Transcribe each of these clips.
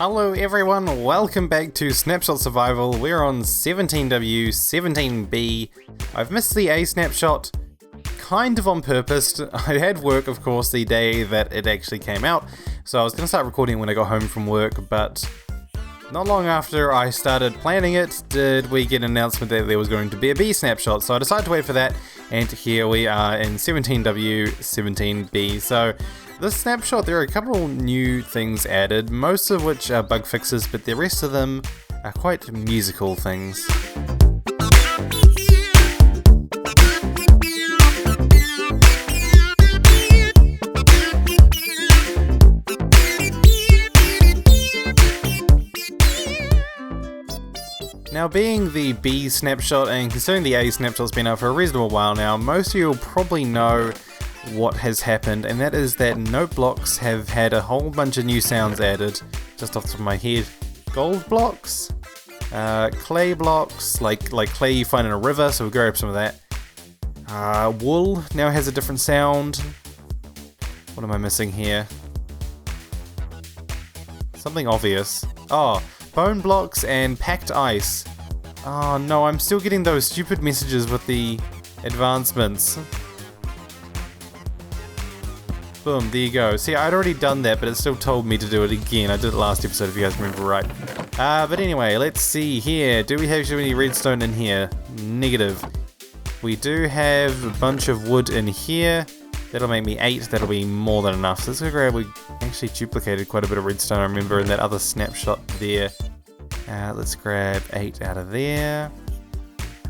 Hello everyone, welcome back to Snapshot Survival. We're on 17W, 17B. I've missed the A snapshot, kind of on purpose. I had work, of course, the day that it actually came out, so I was going to start recording when I got home from work, but not long after I started planning it, did we get an announcement that there was going to be a B snapshot, so I decided to wait for that, and here we are in 17W, 17B. So this snapshot, there are a couple new things added, most of which are bug fixes, but the rest of them are quite musical things. Now, being the B snapshot and considering the A snapshot's been out for a reasonable while now, most of you will probably know what has happened, and that is that note blocks have had a whole bunch of new sounds added, just off the top of my head. Gold blocks, clay blocks, like clay you find in a river, so we'll grab some of that. Wool now has a different sound. What am I missing here? Something obvious. Oh, bone blocks and packed ice. Oh no, I'm still getting those stupid messages with the advancements. Boom, there you go. See, I'd already done that, but it still told me to do it again. I did it last episode, if you guys remember right. But anyway, let's see here. Do we have any redstone in here? Negative. We do have a bunch of wood in here. That'll make me 8. That'll be more than enough. So let's go grab. We actually duplicated quite a bit of redstone, I remember, in that other snapshot there. Let's grab 8 out of there.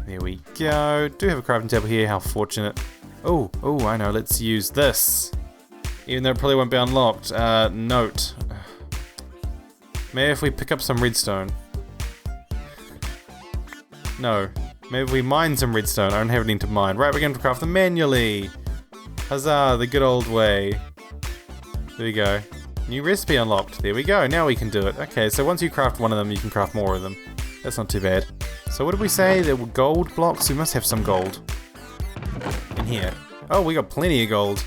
There we go. Do have a crafting table here. How fortunate. Oh, I know. Let's use this. Even though it probably won't be unlocked. Note. Maybe if we pick up some redstone. No. Maybe if we mine some redstone. I don't have any to mine. Right, we're going to craft them manually. Huzzah, the good old way. There we go. New recipe unlocked. There we go. Now we can do it. Okay, so once you craft one of them, you can craft more of them. That's not too bad. So what did we say? There were gold blocks? We must have some gold in here. Oh, we got plenty of gold.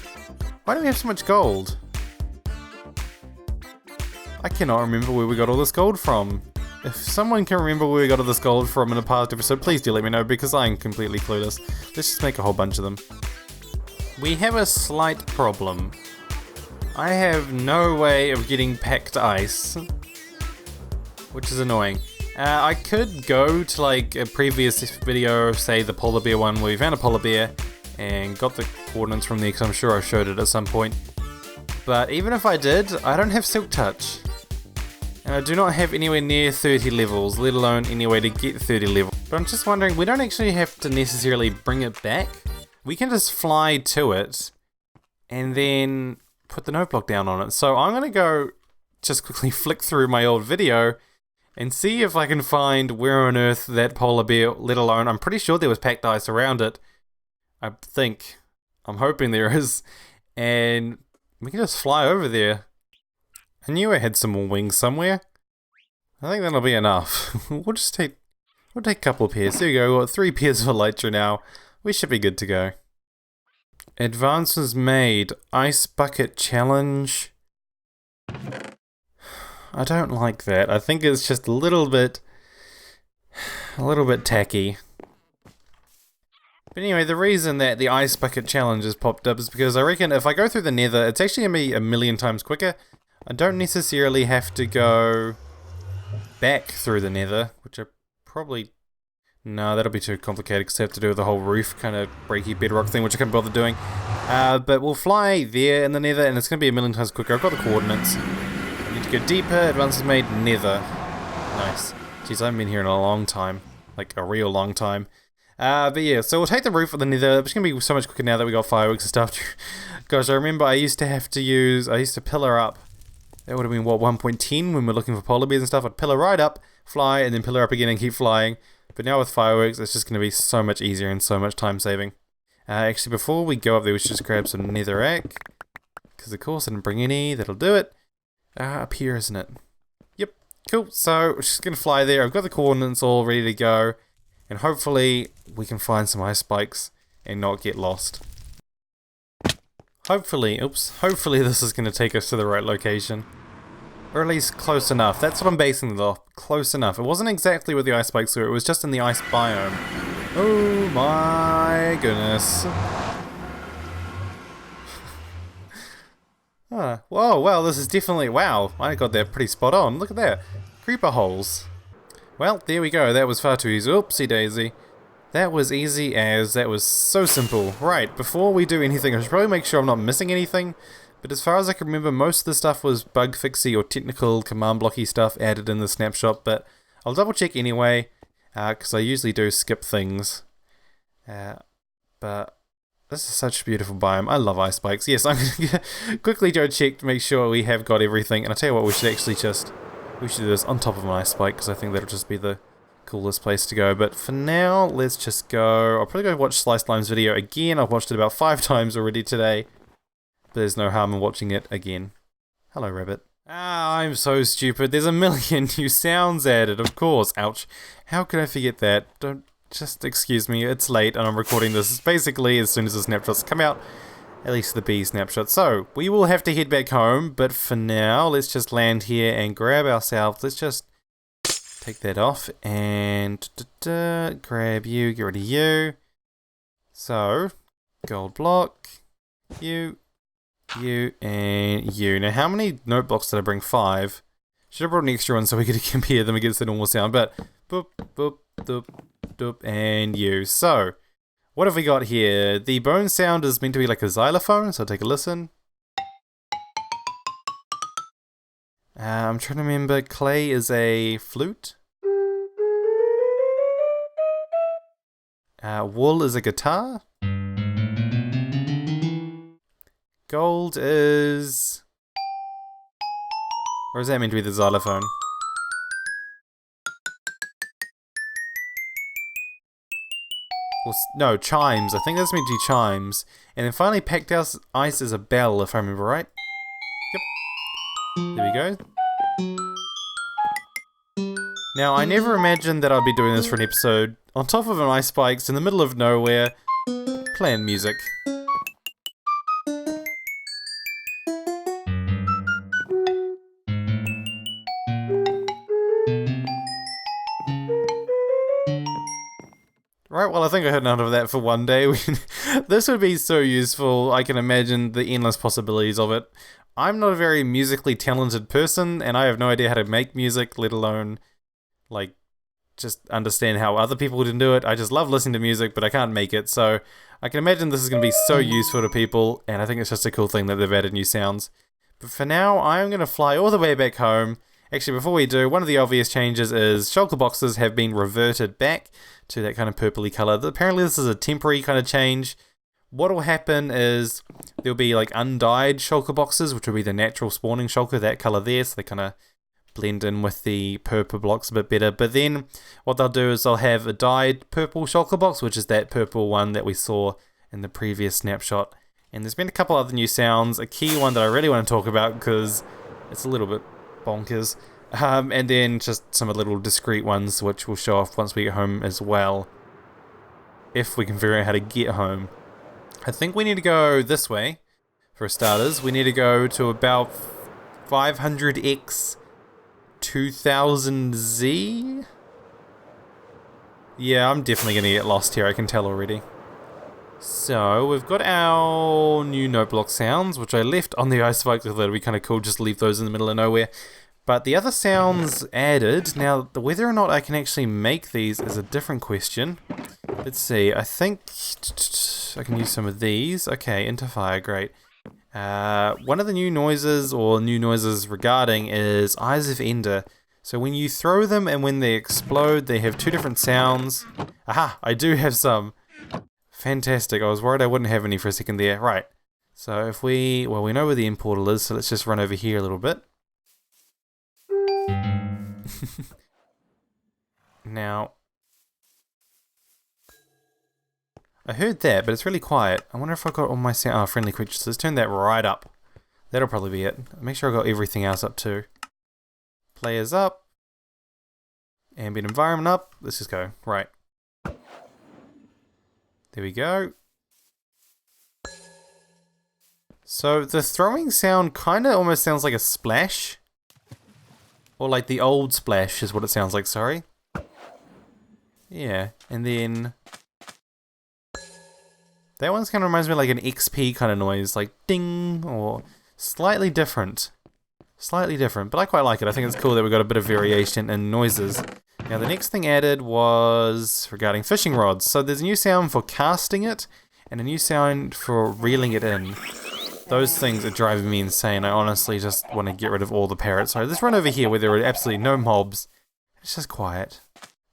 Why do we have so much gold? I cannot remember where we got all this gold from. If someone can remember where we got all this gold from in a past episode, please do let me know, because I'm completely clueless. Let's just make a whole bunch of them. We have a slight problem. I have no way of getting packed ice, which is annoying. I could go to like a previous video, say the polar bear one, where we found a polar bear and got the coordinates from there, because I'm sure I showed it at some point. But even if I did, I don't have Silk Touch. And I do not have anywhere near 30 levels, let alone any way to get 30 levels. But I'm just wondering, we don't actually have to necessarily bring it back. We can just fly to it and then put the note block down on it. So I'm going to go just quickly flick through my old video and see if I can find where on earth that polar bear, let alone, I'm pretty sure there was packed ice around it. I'm hoping there is, and we can just fly over there. I knew I had some more wings somewhere. I think that'll be enough. we'll take a couple of pairs. There we go, we've got 3 pairs of Electro now. We should be good to go. Advances made. Ice bucket challenge. I don't like that. I think it's just a little bit tacky. But anyway, the reason that the ice bucket challenge has popped up is because I reckon if I go through the nether, it's actually going to be a million times quicker. I don't necessarily have to go back through the nether, which I probably... No, that'll be too complicated because I have to do the whole roof kind of breaky bedrock thing, which I can't bother doing. But we'll fly there in the nether, and it's going to be a million times quicker. I've got the coordinates. I need to go deeper. Advances made nether. Nice. Jeez, I haven't been here in a long time. Like, a real long time. But yeah, so we'll take the roof of the nether. It's going to be so much quicker now that we got fireworks and stuff. Gosh, I remember I used to pillar up. That would have been, what, 1.10 when we're looking for polar bears and stuff. I'd pillar right up, fly, and then pillar up again and keep flying. But now with fireworks, it's just going to be so much easier and so much time saving. Actually, before we go up there, we should just grab some netherrack. Because of course I didn't bring any. That'll do it. Up here, isn't it? Yep. Cool. So we're just going to fly there. I've got the coordinates all ready to go. And hopefully we can find some ice spikes and not get lost. Hopefully this is going to take us to the right location. Or at least close enough. That's what I'm basing it off. Close enough. It wasn't exactly where the ice spikes were, it was just in the ice biome. Oh my goodness. Whoa, well, this is definitely... Wow, I got that pretty spot on. Look at that. Creeper holes. Well, there we go. That was far too easy. Oopsie daisy. That was easy as... That was so simple. Right, before we do anything, I should probably make sure I'm not missing anything. But as far as I can remember, most of the stuff was bug fixy or technical command blocky stuff added in the snapshot. But I'll double check anyway, because I usually do skip things. But... This is such a beautiful biome. I love ice spikes. Yes, I'm going to quickly go check to make sure we have got everything. And I'll tell you what, we should actually just... We should do this on top of an ice spike, because I think that'll just be the coolest place to go. But for now, let's just go... I'll probably go watch Slice Lime's video again. I've watched it about 5 times already today. But there's no harm in watching it again. Hello, rabbit. Ah, I'm so stupid. There's a million new sounds added, of course. Ouch. How could I forget that? Don't... Just excuse me, it's late and I'm recording this basically as soon as the snapshots come out. At least the B snapshot. So, we will have to head back home, but for now, let's just land here and grab ourselves. Let's just take that off and grab you, get rid of you. So, gold block, you, and you. Now, how many note blocks did I bring? 5. Should have brought an extra one so we could compare them against the normal sound, but boop, boop, boop. And you. So, what have we got here? The bone sound is meant to be like a xylophone, so take a listen. I'm trying to remember, clay is a flute. Wool is a guitar. Gold is... Or is that meant to be the xylophone? Or, no, chimes. I think that's meant to be chimes. And then finally, packed ice is a bell, if I remember right. Yep. There we go. Now, I never imagined that I'd be doing this for an episode. On top of an ice spikes, in the middle of nowhere, playing music. Right, well I think I had enough of that for one day. This would be so useful. I can imagine the endless possibilities of it. I'm not a very musically talented person, and I have no idea how to make music, let alone, like, just understand how other people can do it. I just love listening to music, but I can't make it, so I can imagine this is going to be so useful to people, and I think it's just a cool thing that they've added new sounds. But for now, I'm going to fly all the way back home. Actually, before we do, one of the obvious changes is shulker boxes have been reverted back to that kind of purpley colour. Apparently this is a temporary kind of change. What will happen is there'll be like undyed shulker boxes, which will be the natural spawning shulker, that colour there, so they kind of blend in with the purple blocks a bit better. But then what they'll do is they'll have a dyed purple shulker box, which is that purple one that we saw in the previous snapshot. And there's been a couple other new sounds. A key one that I really want to talk about because it's a little bit bonkers. And then just some little discrete ones which we'll show off once we get home as well. If we can figure out how to get home. I think we need to go this way, for starters. We need to go to about 500x 2000Z? Yeah, I'm definitely going to get lost here, I can tell already. So, we've got our new note block sounds, which I left on the ice spikes. I thought it'd be kind of cool just to leave those in the middle of nowhere. But the other sounds added, now whether or not I can actually make these is a different question. Let's see, I think I can use some of these. Okay, interfire, great. One of the new noises, or new noises regarding, is Eyes of Ender. So when you throw them and when they explode, they have 2 different sounds. Aha, I do have some. Fantastic, I was worried I wouldn't have any for a second there. Right, so if we know where the end portal is, so let's just run over here a little bit. Now, I heard that, but it's really quiet. I wonder if I got all my sound. Oh, friendly creatures. Let's turn that right up. That'll probably be it. Make sure I got everything else up too. Players up. Ambient environment up. Let's just go. Right. There we go. So the throwing sound kind of almost sounds like a splash. Or like the old splash is what it sounds like, sorry. Yeah, and then... that one's kind of reminds me of like an XP kind of noise, like ding, or slightly different. Slightly different, but I quite like it. I think it's cool that we've got a bit of variation in noises. Now the next thing added was regarding fishing rods. So there's a new sound for casting it, and a new sound for reeling it in. Those things are driving me insane. I honestly just want to get rid of all the parrots. So let's run over here where there are absolutely no mobs. It's just quiet.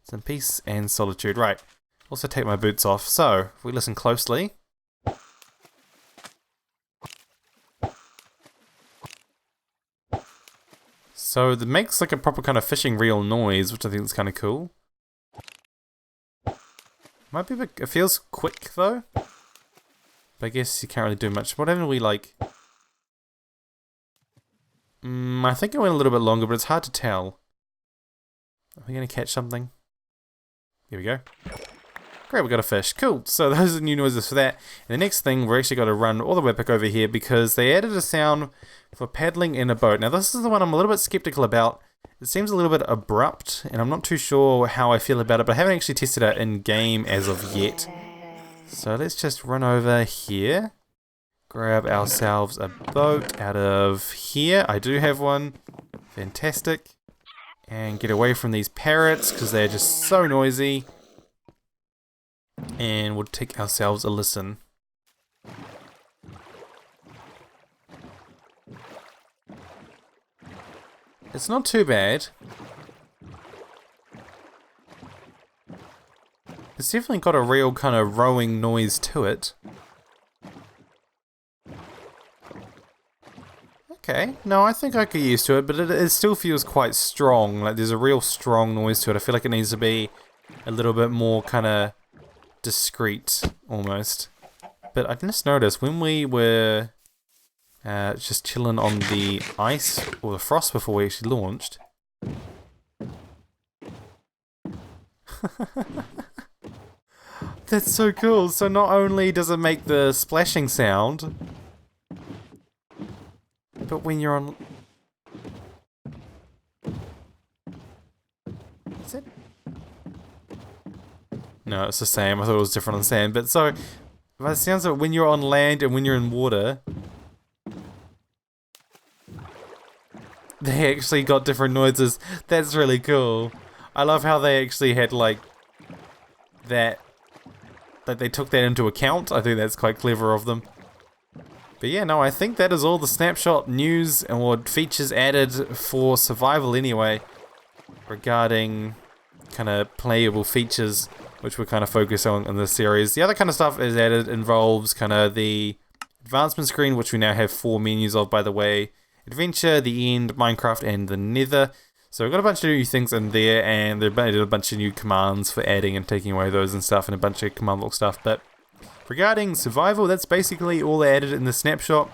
Some peace and solitude. Right. Also take my boots off. So, if we listen closely. So it makes like a proper kind of fishing reel noise, which I think is kind of cool. Might be a bit, it feels quick though. But I guess you can't really do much. What haven't we like... I think it went a little bit longer, but it's hard to tell. Are we going to catch something? Here we go. Great, we got a fish. Cool. So those are new noises for that. And the next thing, we're actually got to run all the way back over here because they added a sound for paddling in a boat. Now this is the one I'm a little bit skeptical about. It seems a little bit abrupt, and I'm not too sure how I feel about it, but I haven't actually tested it in game as of yet. So let's just run over here. Grab ourselves a boat out of here. I do have one. Fantastic. And get away from these parrots because they're just so noisy. And we'll take ourselves a listen. It's not too bad. It's definitely got a real kind of rowing noise to it. Okay, no, I think I could get used to it, but it still feels quite strong. Like there's a real strong noise to it. I feel like it needs to be a little bit more kind of discreet, almost. But I just noticed when we were just chilling on the ice or the frost before we actually launched. That's so cool. So not only does it make the splashing sound, but when you're on... Is it? No, it's the same. I thought it was different on sand. But so, it sounds like when you're on land and when you're in water, they actually got different noises. That's really cool. I love how they actually had like that they took that into account. I think that's quite clever of them. But yeah, no, I think that is all the Snapshot news and what features added for survival anyway, regarding kind of playable features which we're kind of focused on in this series. The other kind of stuff is added involves kind of the advancement screen, which we now have 4 menus of, by the way. Adventure, the End, Minecraft, and the Nether. So we've got a bunch of new things in there, and they've added a bunch of new commands for adding and taking away those and stuff, and a bunch of command block stuff. But regarding survival, that's basically all they added in the snapshot.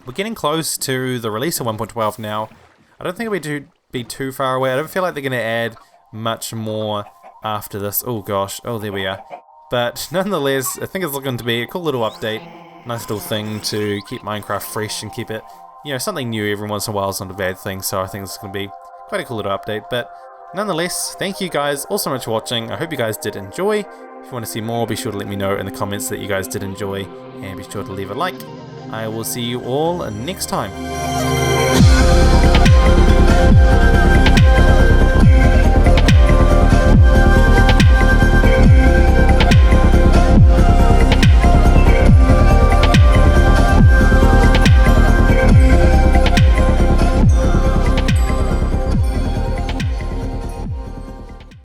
We're getting close to the release of 1.12 now. I don't think it'll be too far away. I don't feel like they're going to add much more after this. Oh gosh, oh there we are. But nonetheless, I think it's looking to be a cool little update. Nice little thing to keep Minecraft fresh and keep it, you know, something new every once in a while is not a bad thing. So I think it's going to be quite a cool little update. But nonetheless, thank you guys all so much for watching. I hope you guys did enjoy. If you want to see more, be sure to let me know in the comments that you guys did enjoy, and be sure to leave a like. I will see you all next time.